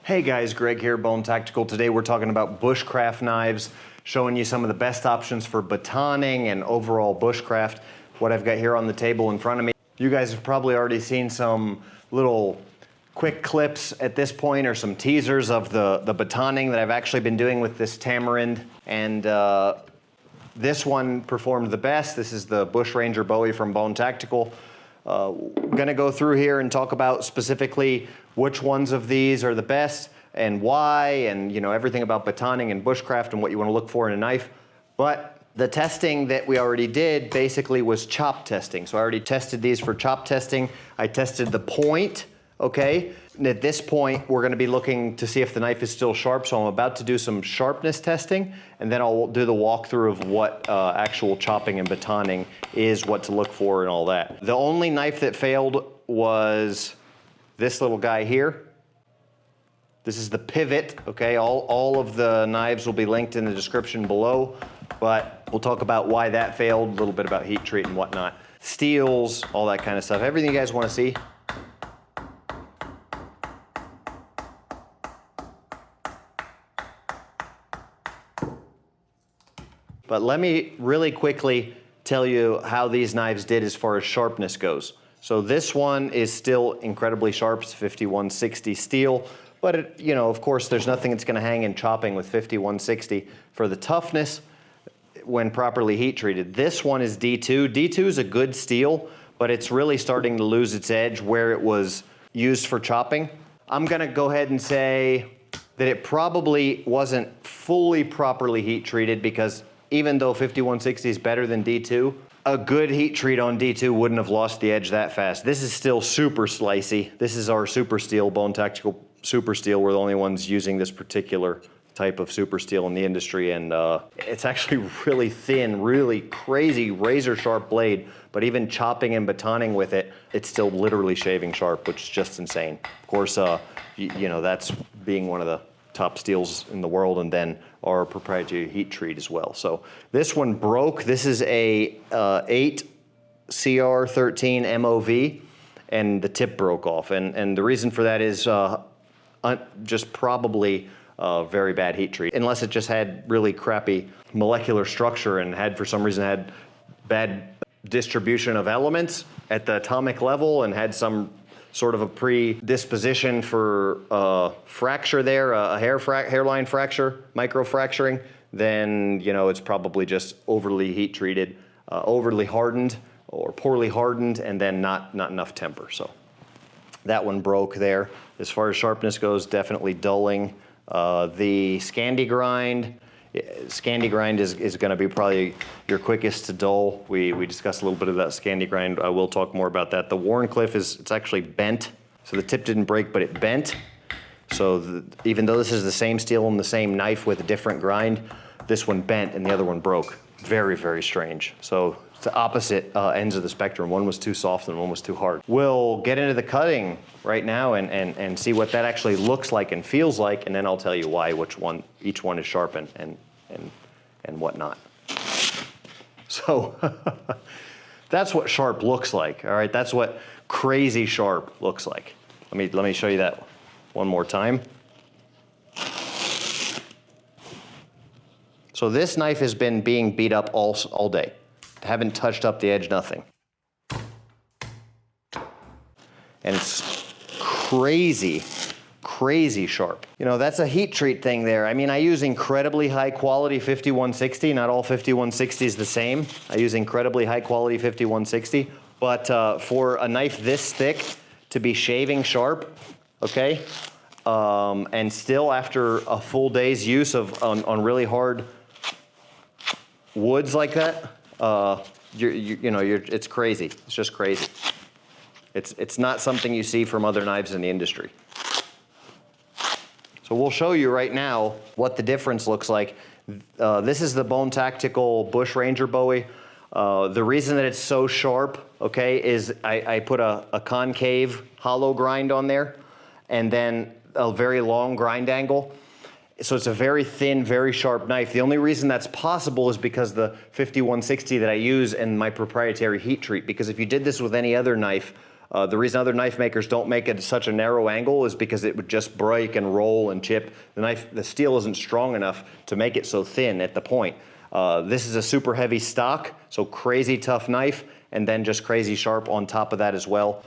Hey guys, Greg here, Bone Tactical. Today we're talking about bushcraft knives, showing you some of the best options for batoning and overall bushcraft. What I've got here on the table in front of me. You guys have probably already seen some little quick clips at this point, or some teasers of the batoning that I've actually been doing with this tamarind. And this one performed the best. This is the Bush Ranger Bowie from Bone Tactical. Gonna go through here and talk about specifically which ones of these are the best and why, and you know, everything about batoning and bushcraft and what you want to look for in a knife. But the testing that we already did basically was chop testing. So I already tested these for chop testing. I tested the point, okay? And at this point, we're gonna be looking to see if the knife is still sharp. So I'm about to do some sharpness testing, and then I'll do the walkthrough of what actual chopping and batoning is, what to look for and all that. The only knife that failed was this little guy here. This is the pivot, okay? All of the knives will be linked in the description below, but we'll talk about why that failed, a little bit about heat treat and whatnot. Steels, all that kind of stuff. Everything you guys wanna see. But let me really quickly tell you how these knives did as far as sharpness goes. So this one is still incredibly sharp. It's 5160 steel, but it, you know, of course, there's nothing that's gonna hang in chopping with 5160 for the toughness when properly heat treated. This one is D2. D2 is a good steel, but it's really starting to lose its edge where it was used for chopping. I'm gonna go ahead and say that it probably wasn't fully properly heat treated, because even though 5160 is better than D2, a good heat treat on D2 wouldn't have lost the edge that fast. This is still super slicey. This is our super steel, Bone Tactical super steel. We're the only ones using this particular type of super steel in the industry, and it's actually really thin, really crazy razor sharp blade, but even chopping and batoning with it, it's still literally shaving sharp, which is just insane. Of course, you know, that's being one of the top steels in the world, and then our proprietary heat treat as well. So this one broke. This is a 8 CR13 MOV, and the tip broke off. And the reason for that is just probably very bad heat treat, unless it just had really crappy molecular structure and had, for some reason, had bad distribution of elements at the atomic level and had some sort of a predisposition for fracture there, a hairline fracture, microfracturing, then you know it's probably just overly heat treated, overly hardened or poorly hardened, and then not enough temper. So that one broke there. As far as sharpness goes, definitely dulling. The Scandi grind is going to be probably your quickest to dull. We discussed a little bit of that Scandi grind. I will talk more about that. The Wharncliffe it's actually bent. So the tip didn't break, but it bent. So even though this is the same steel and the same knife with a different grind, this one bent and the other one broke. Very, very strange. So it's the opposite ends of the spectrum. One was too soft and one was too hard. We'll get into the cutting right now and see what that actually looks like and feels like, and then I'll tell you why each one is sharp and whatnot. So that's what sharp looks like, all right? That's what crazy sharp looks like. Let me show you that one more time. So this knife has been being beat up all day. Haven't touched up the edge, nothing. And it's crazy, crazy sharp. You know, that's a heat treat thing there. I mean, I use incredibly high quality 5160. Not all 5160 is the same. I use incredibly high quality 5160. But for a knife this thick to be shaving sharp, okay, and still after a full day's use on really hard woods like that, it's crazy. It's just crazy. It's not something you see from other knives in the industry. So we'll show you right now what the difference looks like. This is the Bone Tactical Bush Ranger Bowie. The reason that it's so sharp, okay, is I put a concave hollow grind on there, and then a very long grind angle. So it's a very thin, very sharp knife. The only reason that's possible is because the 5160 that I use and my proprietary heat treat. Because if you did this with any other knife, The reason other knife makers don't make it such a narrow angle is because it would just break and roll and chip. The steel isn't strong enough to make it so thin at the point. This is a super heavy stock, so crazy tough knife, and then just crazy sharp on top of that as well.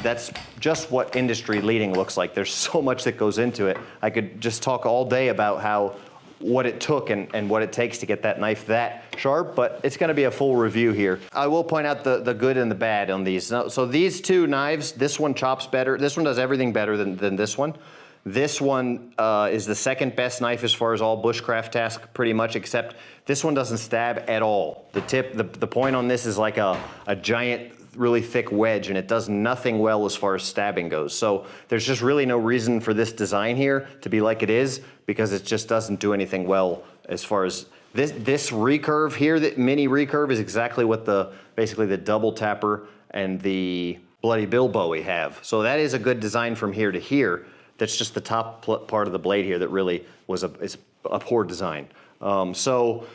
That's just what industry leading looks like. There's so much that goes into it. I could just talk all day about what it took and what it takes to get that knife that sharp, but it's gonna be a full review here. I will point out the good and the bad on these. So these two knives, this one chops better. This one does everything better than this one. This one is the second best knife as far as all bushcraft tasks, pretty much, except this one doesn't stab at all. The tip, the point on this is like a giant, really thick wedge, and it does nothing well as far as stabbing goes. So there's just really no reason for this design here to be like it is, because it just doesn't do anything well as far as this recurve here. That mini recurve is exactly what basically the double tapper and the Bloody Bill Bowie have. So that is a good design from here to here. That's just the top part of the blade here that really is a poor design. So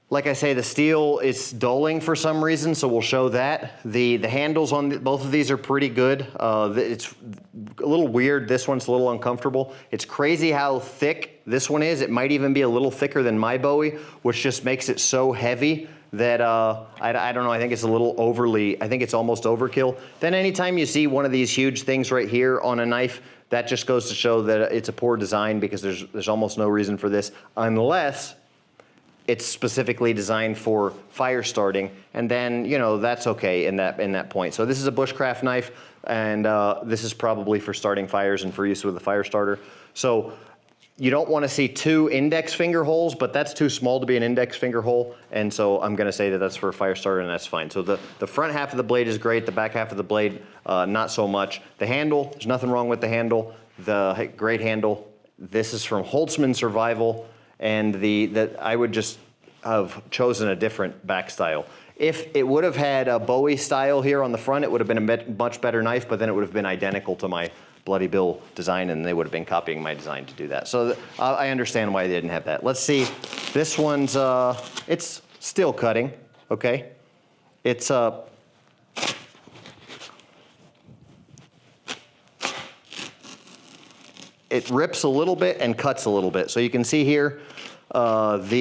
like I say, the steel is dulling for some reason, so we'll show that. The handles on both of these are pretty good. It's a little weird. This one's a little uncomfortable. It's crazy how thick this one is. It might even be a little thicker than my Bowie, which just makes it so heavy that I don't know, I think it's a little I think it's almost overkill. Then anytime you see one of these huge things right here on a knife, that just goes to show that it's a poor design, because there's almost no reason for this, unless it's specifically designed for fire starting, and then, you know, that's okay in that point. So this is a bushcraft knife, and this is probably for starting fires and for use with a fire starter. So you don't want to see two index finger holes, but that's too small to be an index finger hole, and so I'm going to say that that's for a fire starter, and that's fine. So the front half of the blade is great, the back half of the blade not so much. The handle, there's nothing wrong with the handle. The great handle. This is from Holtzman Survival, and I would just have chosen a different back style. If it would have had a Bowie style here on the front, it would have been a much better knife, but then it would have been identical to my Bloody Bill design, and they would have been copying my design to do that. So I understand why they didn't have that. Let's see. This one's, it's steel cutting, okay? It's it rips a little bit and cuts a little bit. So you can see here that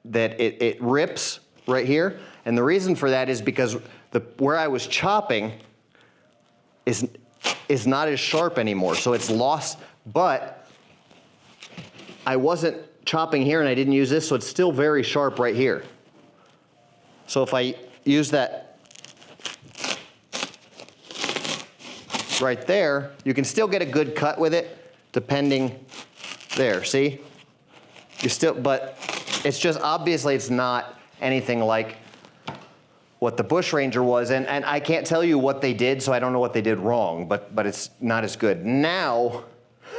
it rips right here. And the reason for that is because where I was chopping is not as sharp anymore. So it's lost, but I wasn't chopping here and I didn't use this, so it's still very sharp right here. So if I use that right there, you can still get a good cut with it, depending there, see? But it's just, obviously it's not anything like what the Bushranger was, and I can't tell you what they did, so I don't know what they did wrong, but it's not as good. Now,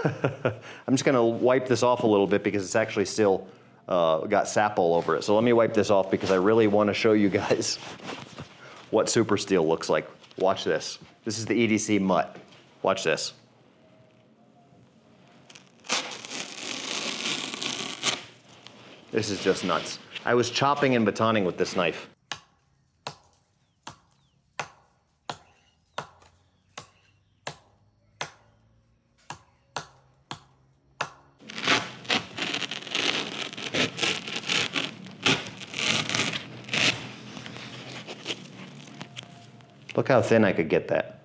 I'm just gonna wipe this off a little bit because it's actually still got sap all over it. So let me wipe this off because I really wanna show you guys what super steel looks like. Watch this. This is the EDC Mutt. Watch this. This is just nuts. I was chopping and batoning with this knife. Look how thin I could get that.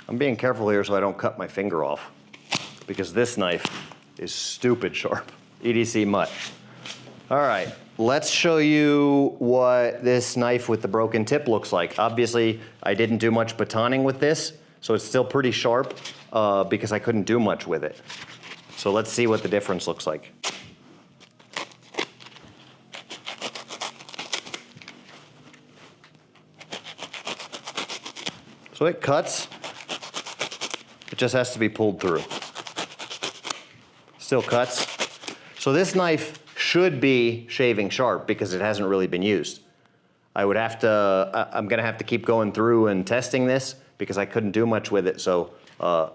I'm being careful here so I don't cut my finger off, because this knife is stupid sharp. EDC Mutt. All right, let's show you what this knife with the broken tip looks like. Obviously, I didn't do much batoning with this, so it's still pretty sharp because I couldn't do much with it. So let's see what the difference looks like. So it cuts. It just has to be pulled through. Still cuts. So this knife should be shaving sharp because it hasn't really been used. I'm gonna have to keep going through and testing this because I couldn't do much with it. So I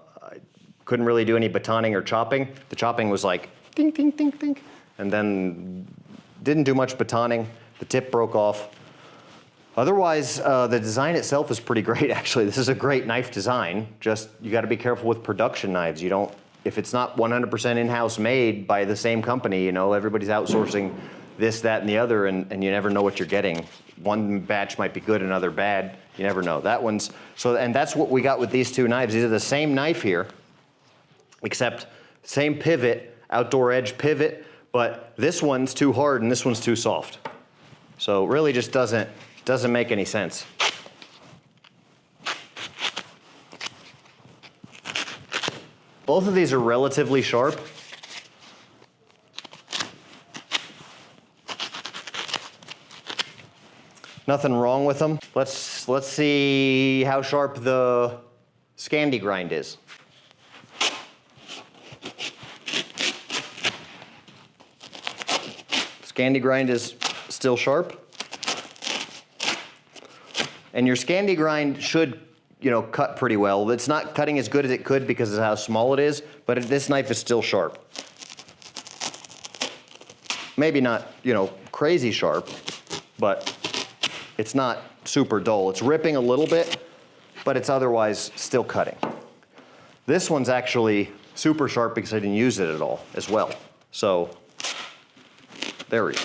couldn't really do any batoning or chopping. The chopping was like ding, ding, ding, ding. And then didn't do much batoning. The tip broke off. Otherwise, the design itself is pretty great, actually. This is a great knife design. Just, you gotta be careful with production knives. You don't, if it's not 100% in-house made by the same company, you know, everybody's outsourcing this, that, and the other, and you never know what you're getting. One batch might be good, another bad. You never know. That one's, so, and that's what we got with these two knives. These are the same knife here, except same pivot, outdoor edge pivot, but this one's too hard and this one's too soft. So it really just doesn't make any sense. Both of these are relatively sharp. Nothing wrong with them. Let's see how sharp the Scandi grind is. Scandi grind is still sharp. And your Scandi grind should, you know, cut pretty well. It's not cutting as good as it could because of how small it is, but this knife is still sharp. Maybe not, you know, crazy sharp, but it's not super dull. It's ripping a little bit, but it's otherwise still cutting. This one's actually super sharp because I didn't use it at all as well. So there we go.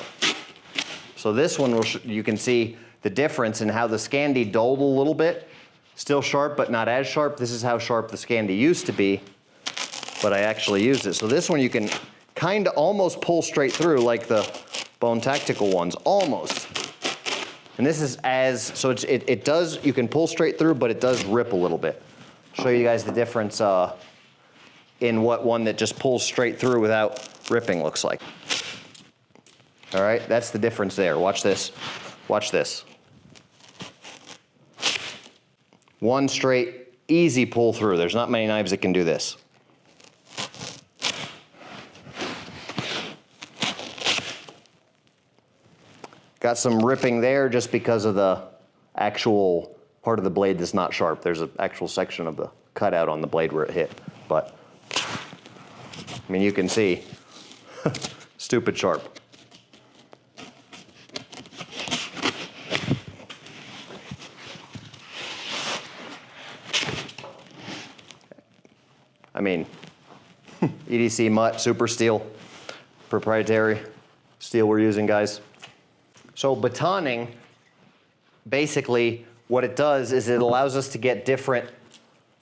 So this one, you can see the difference in how the Scandi dulled a little bit. Still sharp, but not as sharp. This is how sharp the Scandi used to be, but I actually used it. So this one you can kind of almost pull straight through like the Bone Tactical ones, almost. And this is so it does, you can pull straight through, but it does rip a little bit. Show you guys the difference in what one that just pulls straight through without ripping looks like. All right, that's the difference there. Watch this. Watch this. One straight, easy pull through. There's not many knives that can do this. Got some ripping there just because of the actual part of the blade that's not sharp. There's an actual section of the cutout on the blade where it hit. But, I mean, you can see, stupid sharp. I mean, EDC Mutt, super steel, proprietary steel we're using, guys. So batoning, basically what it does is it allows us to get different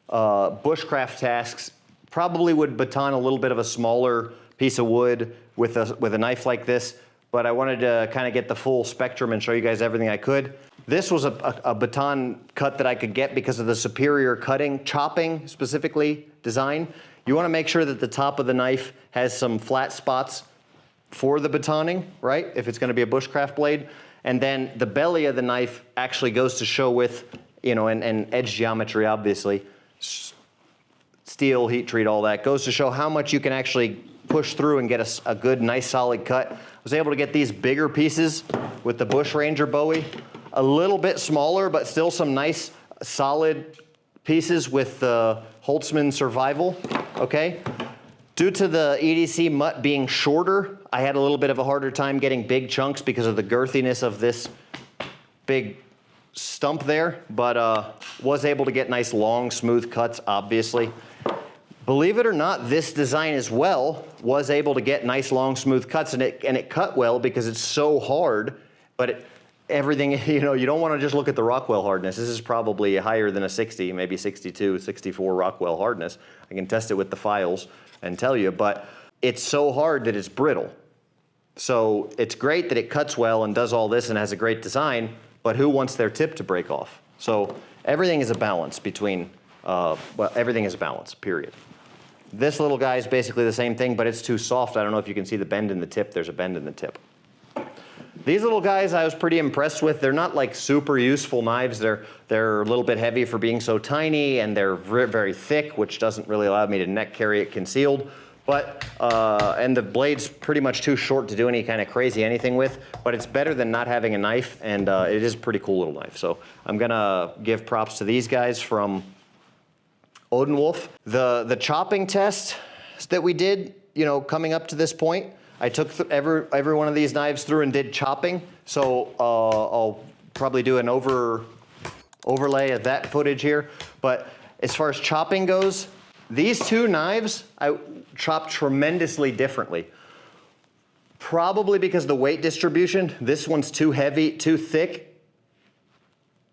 bushcraft tasks. Probably would baton a little bit of a smaller piece of wood with a knife like this, but I wanted to kind of get the full spectrum and show you guys everything I could. This was a baton cut that I could get because of the superior chopping specifically design. You want to make sure that the top of the knife has some flat spots for the batoning, right? If it's going to be a bushcraft blade. And then the belly of the knife actually goes to show with, you know, and edge geometry, obviously. Steel, heat treat, all that. Goes to show how much you can actually push through and get a good, nice, solid cut. I was able to get these bigger pieces with the Bush Ranger Bowie. A little bit smaller, but still some nice, solid pieces with the Holtzman Survival, okay? Due to the EDC Mutt being shorter, I had a little bit of a harder time getting big chunks because of the girthiness of this big stump there, but was able to get nice, long, smooth cuts, obviously. Believe it or not, this design as well was able to get nice, long, smooth cuts, and it cut well because it's so hard, but everything, you know, you don't want to just look at the Rockwell hardness. This is probably higher than a 60, maybe 62, 64 Rockwell hardness. I can test it with the files and tell you, but it's so hard that it's brittle. So it's great that it cuts well and does all this and has a great design, but who wants their tip to break off? So everything is a balance between, well, everything is a balance, period. This little guy is basically the same thing, but it's too soft. I don't know if you can see the bend in the tip. There's a bend in the tip. These little guys I was pretty impressed with. They're not like super useful knives. They're a little bit heavy for being so tiny, and they're very thick, which doesn't really allow me to neck carry it concealed. But, and the blade's pretty much too short to do any kind of crazy anything with, but it's better than not having a knife, and it is a pretty cool little knife. So I'm gonna give props to these guys from Odenwolf. The chopping test that we did, you know, coming up to this point, I took every one of these knives through and did chopping. So I'll probably do an overlay of that footage here. But as far as chopping goes, these two knives, I chopped tremendously differently. Probably because of the weight distribution. This one's too heavy, too thick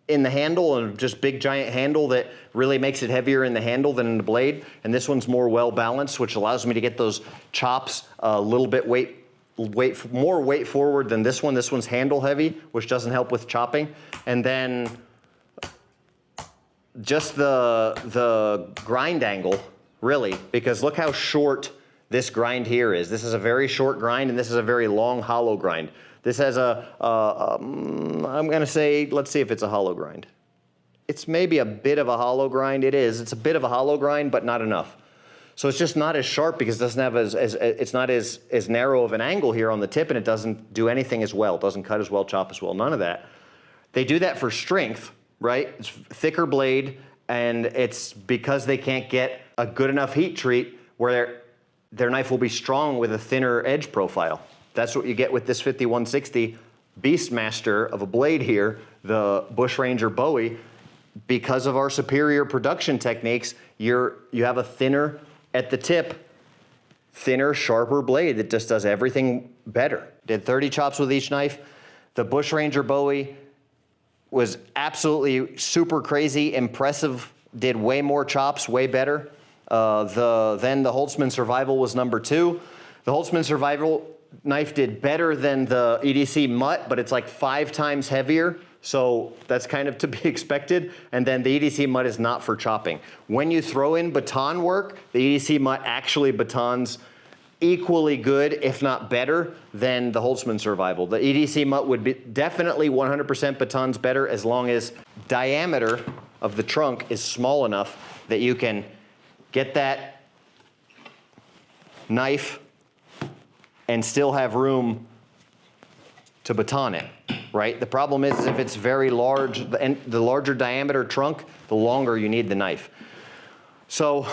in the handle, and just big giant handle that really makes it heavier in the handle than in the blade. And this one's more well balanced, which allows me to get those chops a little bit more weight forward than this one. This one's handle heavy, which doesn't help with chopping. And then just the grind angle, really, because look how short this grind here is. This is a very short grind, and this is a very long hollow grind. This has I'm gonna say, let's see if it's a hollow grind. It's maybe a bit of a hollow grind. It is. It's a bit of a hollow grind, but not enough. So it's just not as sharp because it doesn't have it's not as narrow of an angle here on the tip, and it doesn't do anything as well. It doesn't cut as well, chop as well, none of that. They do that for strength, right? It's thicker blade, and it's because they can't get a good enough heat treat where their knife will be strong with a thinner edge profile. That's what you get with this 5160 Beastmaster of a blade here, the Bushranger Bowie. Because of our superior production techniques, you have a thinner at the tip, thinner, sharper blade that just does everything better. Did 30 chops with each knife. The Bushranger Bowie was absolutely super crazy, impressive, did way more chops, way better. Then the Holtzman Survival was number 2. The Holtzman Survival knife did better than the EDC Mutt, but it's like 5 times heavier. So that's kind of to be expected. And then the EDC Mutt is not for chopping. When you throw in baton work, the EDC Mutt actually batons equally good, if not better, than the Holtzman Survival. The EDC Mutt would be definitely 100% batons better as long as diameter of the trunk is small enough that you can get that knife and still have room to baton it, right? The problem is if it's very large, the larger diameter trunk, the longer you need the knife. So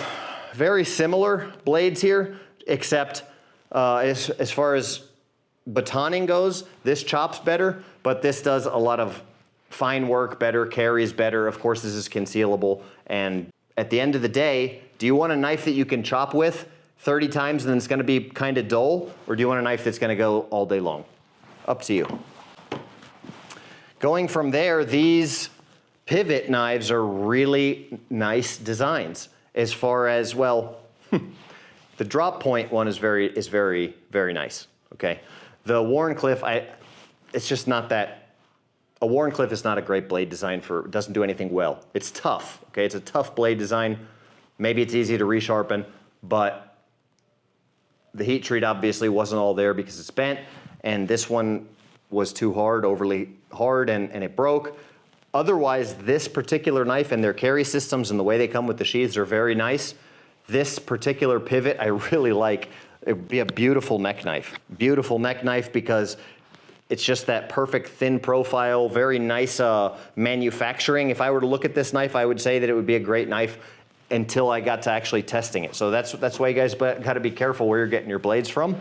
very similar blades here, except as far as batoning goes, this chops better, but this does a lot of fine work better, carries better. Of course, this is concealable. And at the end of the day, do you want a knife that you can chop with 30 times and then it's gonna be kind of dull? Or do you want a knife that's gonna go all day long? Up to you. Going from there, these pivot knives are really nice designs. As far as, well, the drop point one is very, very nice, okay? The Wharncliffe, it's just not that, a Wharncliffe is not a great blade design for, it doesn't do anything well. It's tough, okay? It's a tough blade design. Maybe it's easy to resharpen, but the heat treat obviously wasn't all there because it's bent, and this one was too hard, overly hard, and it broke. Otherwise, this particular knife and their carry systems and the way they come with the sheaths are very nice. This particular pivot I really like. It would be a beautiful neck knife. Beautiful neck knife because it's just that perfect thin profile, very nice manufacturing. If I were to look at this knife, I would say that it would be a great knife until I got to actually testing it. So that's why you guys got to be careful where you're getting your blades from,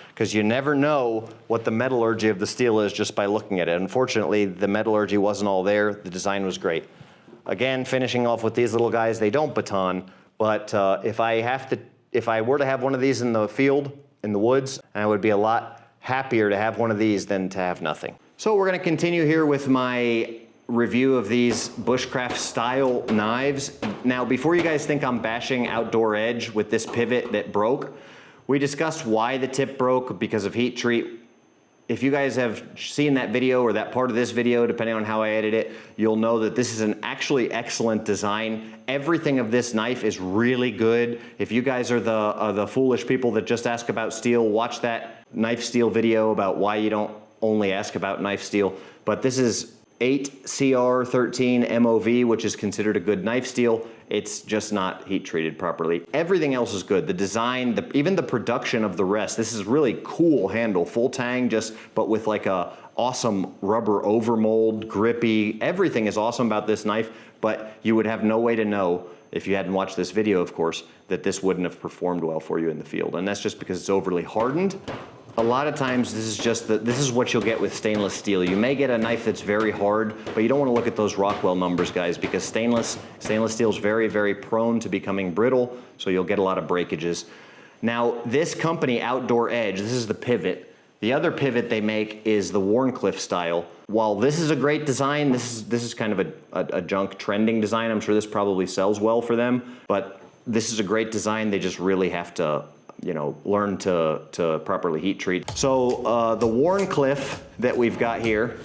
because you never know what the metallurgy of the steel is just by looking at it. Unfortunately, the metallurgy wasn't all there. The design was great. Again, finishing off with these little guys, they don't baton, but if I were to have one of these in the field, in the woods, I would be a lot happier to have one of these than to have nothing. So we're gonna continue here with my review of these Bushcraft style knives. Now, before you guys think I'm bashing Outdoor Edge with this pivot that broke, we discussed why the tip broke because of heat treat. If you guys have seen that video or that part of this video, depending on how I edit it, you'll know that this is an actually excellent design. Everything of this knife is really good. If you guys are the foolish people that just ask about steel, watch that knife steel video about why you don't only ask about knife steel. But this is 8CR13 MOV, which is considered a good knife steel. It's just not heat treated properly. Everything else is good. The design, even the production of the rest. This is really cool handle, full tang, but with like a awesome rubber overmold, grippy. Everything is awesome about this knife, but you would have no way to know, if you hadn't watched this video, of course, that this wouldn't have performed well for you in the field. And that's just because it's overly hardened. A lot of times this is what you'll get with stainless steel. You may get a knife that's very hard, but you don't want to look at those Rockwell numbers, guys, because stainless steel is very, very prone to becoming brittle, so you'll get a lot of breakages. Now, this company, Outdoor Edge, this is the pivot. The other pivot they make is the Wharncliffe style. While this is a great design, this is kind of a junk trending design. I'm sure this probably sells well for them, but this is a great design. They just really have to, you know, learn to properly heat treat. So the Wharncliffe that we've got here,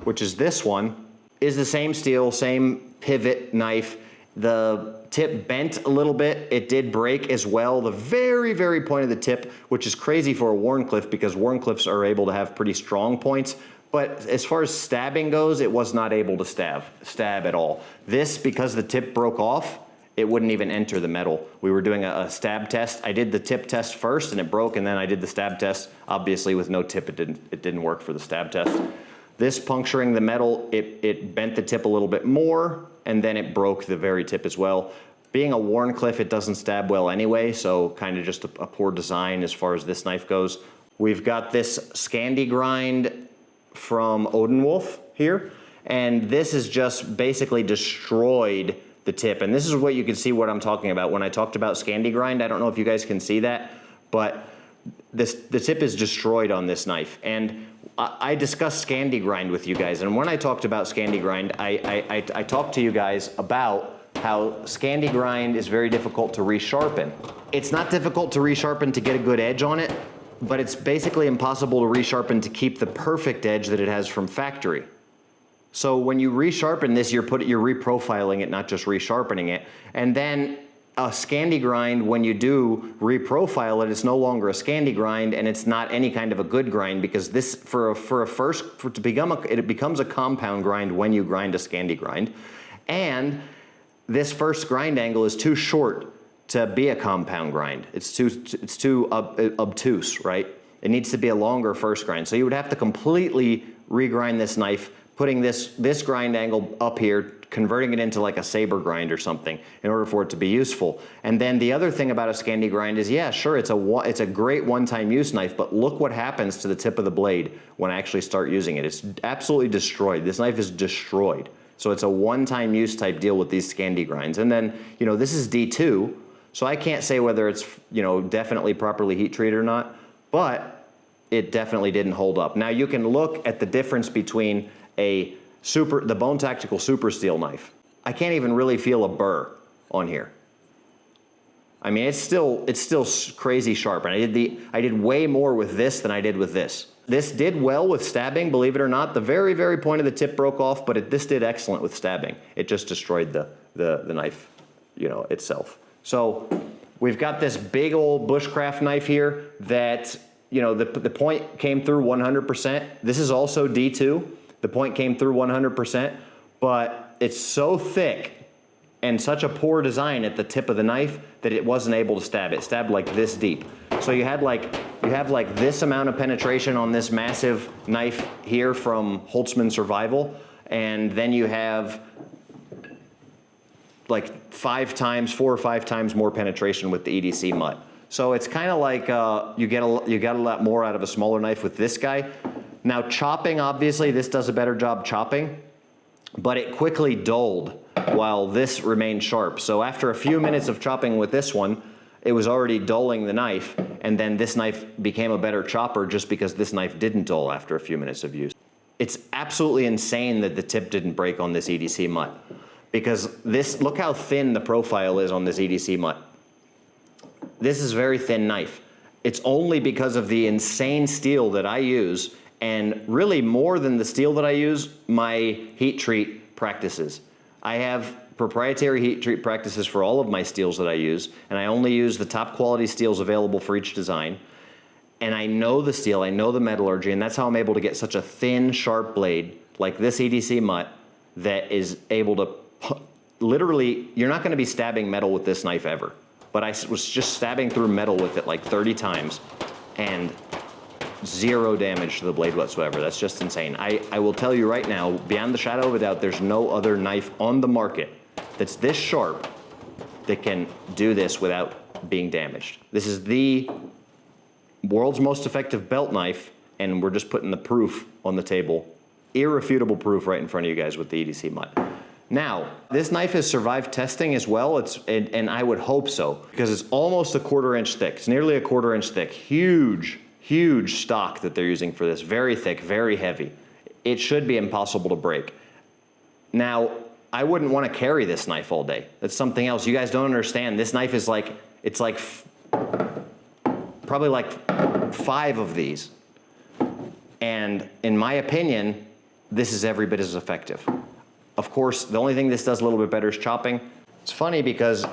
which is this one, is the same steel, same pivot knife. The tip bent a little bit. It did break as well. The very, very point of the tip, which is crazy for a Wharncliffe because Wharncliffes are able to have pretty strong points. But as far as stabbing goes, it was not able to stab at all. This, because the tip broke off, it wouldn't even enter the metal. We were doing a stab test. I did the tip test first and it broke, and then I did the stab test. Obviously with no tip, it didn't work for the stab test. This puncturing the metal, it bent the tip a little bit more, and then it broke the very tip as well. Being a Wharncliffe, it doesn't stab well anyway, so kind of just a poor design as far as this knife goes. We've got this Scandi grind from Odenwolf here, and this has just basically destroyed the tip. And this is what you can see what I'm talking about. When I talked about Scandi grind, I don't know if you guys can see that, but the tip is destroyed on this knife. And I discussed Scandi grind with you guys, and when I talked about Scandi grind, I talked to you guys about how Scandi grind is very difficult to resharpen. It's not difficult to resharpen to get a good edge on it, but it's basically impossible to resharpen to keep the perfect edge that it has from factory. So when you resharpen this, you're reprofiling it, not just resharpening it. And then a Scandi grind, when you do reprofile it, it's no longer a Scandi grind, and it's not any kind of a good grind, because this, it becomes a compound grind when you grind a Scandi grind. And this first grind angle is too short to be a compound grind. It's too obtuse, right? It needs to be a longer first grind. So you would have to completely regrind this knife, putting this grind angle up here, converting it into like a saber grind or something in order for it to be useful. And then the other thing about a Scandi grind is, yeah, sure, it's a great one-time use knife, but look what happens to the tip of the blade when I actually start using it. It's absolutely destroyed. This knife is destroyed. So it's a one-time use type deal with these Scandi grinds. And then, you know, this is D2, so I can't say whether it's, you know, definitely properly heat treated or not, but it definitely didn't hold up. Now you can look at the difference between the Bone Tactical Super Steel knife. I can't even really feel a burr on here. I mean, it's still crazy sharp, and I did way more with this than I did with this. This did well with stabbing, believe it or not. The very, very point of the tip broke off, but this did excellent with stabbing. It just destroyed the knife, you know, itself. So we've got this big old Bushcraft knife here that, you know, the point came through 100%. This is also D2. The point came through 100%, but it's so thick and such a poor design at the tip of the knife that it wasn't able to stab. It stabbed like this deep. So you have like this amount of penetration on this massive knife here from Holtzman Survival, and then you have like 4 or 5 times more penetration with the EDC mutt. So it's kind of like you get a lot more out of a smaller knife with this guy. Now chopping, obviously this does a better job chopping, but it quickly dulled while this remained sharp. So after a few minutes of chopping with this one, it was already dulling the knife, and then this knife became a better chopper just because this knife didn't dull after a few minutes of use. It's absolutely insane that the tip didn't break on this EDC mutt, because look how thin the profile is on this EDC mutt. This is a very thin knife. It's only because of the insane steel that I use, and really more than the steel that I use, my heat treat practices. I have proprietary heat treat practices for all of my steels that I use, and I only use the top quality steels available for each design. And I know the steel, I know the metallurgy, and that's how I'm able to get such a thin, sharp blade like this EDC mutt that is able to literally, you're not gonna be stabbing metal with this knife ever. But I was just stabbing through metal with it like 30 times and 0 damage to the blade whatsoever. That's just insane. I will tell you right now, beyond the shadow of a doubt, there's no other knife on the market that's this sharp that can do this without being damaged. This is the world's most effective belt knife, and we're just putting the proof on the table. Irrefutable proof right in front of you guys with the EDC mutt. Now, this knife has survived testing as well, and I would hope so, because it's almost a 1/4 inch thick. It's nearly a 1/4 inch thick. Huge, huge stock that they're using for this. Very thick, very heavy. It should be impossible to break. Now, I wouldn't want to carry this knife all day. That's something else. You guys don't understand. This knife is like, it's like, probably like 5 of these. And in my opinion, this is every bit as effective. Of course, the only thing this does a little bit better is chopping. It's funny because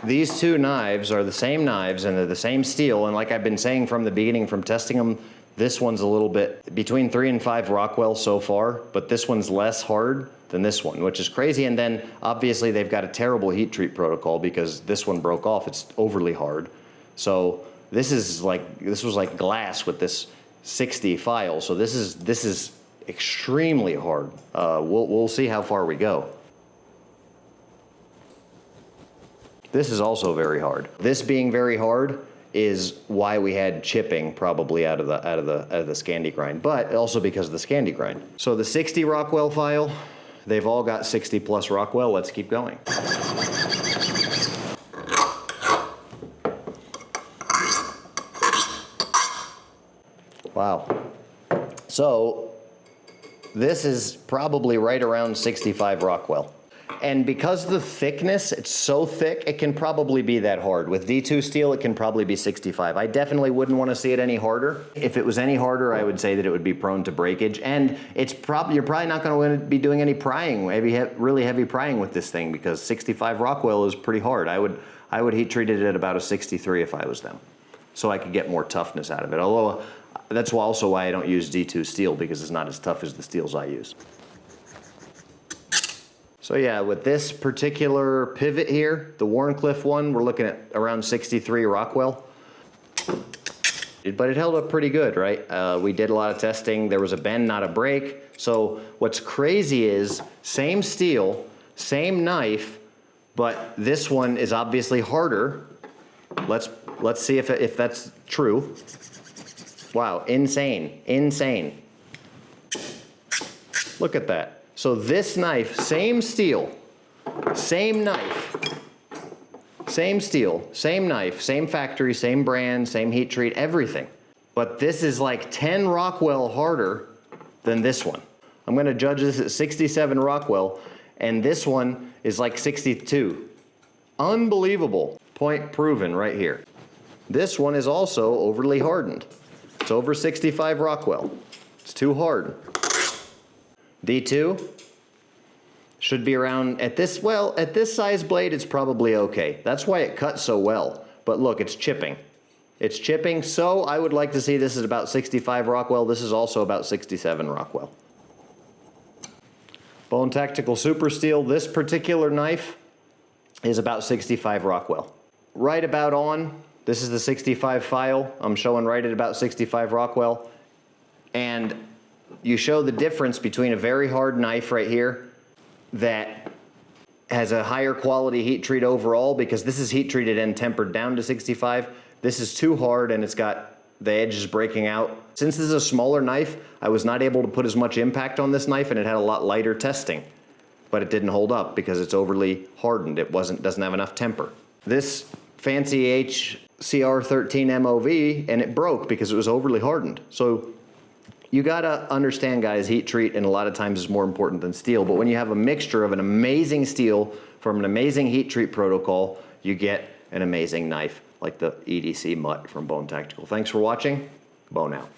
these two knives are the same knives and they're the same steel, and like I've been saying from the beginning, from testing them, this one's a little bit between 3 and 5 Rockwell so far, but this one's less hard than this one, which is crazy. And then obviously they've got a terrible heat treat protocol because this one broke off. It's overly hard. So this was like glass with this 60 file. So this is extremely hard. We'll see how far we go. This is also very hard. This being very hard is why we had chipping probably out of the Scandi grind, but also because of the Scandi grind. So the 60 Rockwell file, they've all got 60 plus Rockwell. Let's keep going. Wow. So this is probably right around 65 Rockwell. And because of the thickness, it's so thick, it can probably be that hard. With D2 steel, it can probably be 65. I definitely wouldn't want to see it any harder. If it was any harder, I would say that it would be prone to breakage. And you're probably not going to be doing any prying, really heavy prying with this thing, because 65 Rockwell is pretty hard. I would heat treat it at about a 63 if I was them, so I could get more toughness out of it. Although that's also why I don't use D2 steel, because it's not as tough as the steels I use. So yeah, with this particular pivot here, the Wharncliffe one, we're looking at around 63 Rockwell. But it held up pretty good, right? We did a lot of testing. There was a bend, not a break. So what's crazy is same steel, same knife, but this one is obviously harder. Let's see if that's true. Wow, insane, insane. Look at that. So this knife, same steel, same knife, same steel, same knife, same factory, same brand, same heat treat, everything. But this is like 10 Rockwell harder than this one. I'm gonna judge this at 67 Rockwell, and this one is like 62. Unbelievable. Point proven right here. This one is also overly hardened. It's over 65 Rockwell. It's too hard. D2 should be around, at this size blade, it's probably okay. That's why it cuts so well. But look, it's chipping. It's chipping, so I would like to see this at about 65 Rockwell. This is also about 67 Rockwell. Bone Tactical Super Steel, this particular knife is about 65 Rockwell. Right about on, this is the 65 file. I'm showing right at about 65 Rockwell. And you show the difference between a very hard knife right here that has a higher quality heat treat overall, because this is heat treated and tempered down to 65. This is too hard and it's got the edges breaking out. Since this is a smaller knife, I was not able to put as much impact on this knife, and it had a lot lighter testing, but it didn't hold up because it's overly hardened. It doesn't have enough temper. This fancy HCR13 MOV, and it broke because it was overly hardened. So you gotta understand, guys, heat treat and a lot of times is more important than steel. But when you have a mixture of an amazing steel from an amazing heat treat protocol, you get an amazing knife like the EDC mutt from Bone Tactical. Thanks for watching. Bone out.